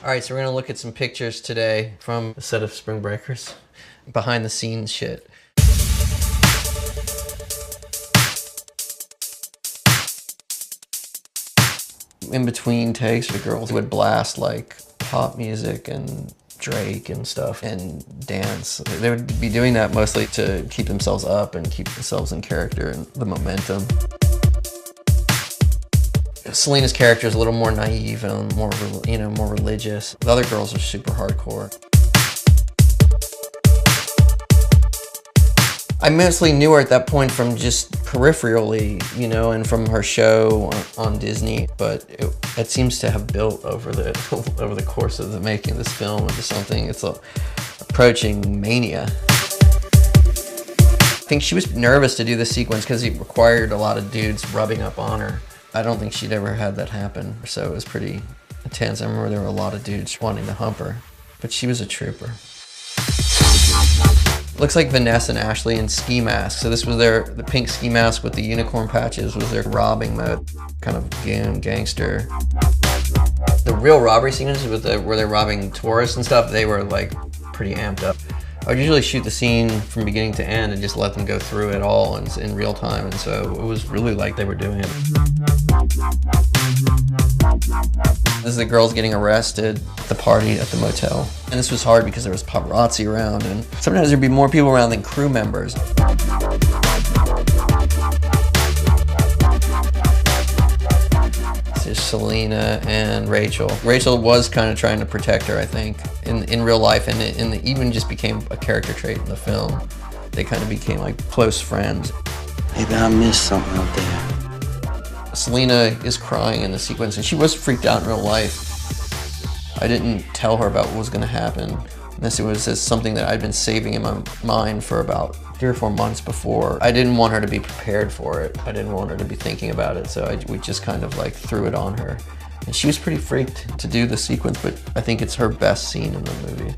All right, so we're gonna look at some pictures today from a set of Spring Breakers. Behind the scenes shit. In between takes, the girls would blast like pop music and Drake and stuff and dance. They would be doing that mostly to keep themselves up and keep themselves in character and the momentum. Selena's character is a little more naive and more, more religious. The other girls are super hardcore. I mostly knew her at that point from just peripherally, and from her show on Disney, but it seems to have built over the over the course of the making of this film into something. It's approaching mania. I think she was nervous to do this sequence because it required a lot of dudes rubbing up on her. I don't think she'd ever had that happen, so it was pretty intense. I remember there were a lot of dudes wanting to hump her, but she was a trooper. Looks like Vanessa and Ashley in ski masks. So this was the pink ski mask with the unicorn patches was their robbing mode, kind of gangster. The real robbery sequences where they're robbing tourists and stuff, they were like pretty amped up. I would usually shoot the scene from beginning to end and just let them go through it all in real time, and so it was really like they were doing it. This is the girls getting arrested at the party at the motel. And this was hard because there was paparazzi around, and sometimes there'd be more people around than crew members. This is Selena and Rachel. Rachel was kind of trying to protect her, I think, in real life, and it even just became a character trait in the film. They kind of became like close friends. Maybe I missed something out there. Selena is crying in the sequence, and she was freaked out in real life. I didn't tell her about what was going to happen. Unless it was just something that I'd been saving in my mind for about 3 or 4 months before. I didn't want her to be prepared for it. I didn't want her to be thinking about it, so we just kind of like threw it on her. And she was pretty freaked to do the sequence, but I think it's her best scene in the movie.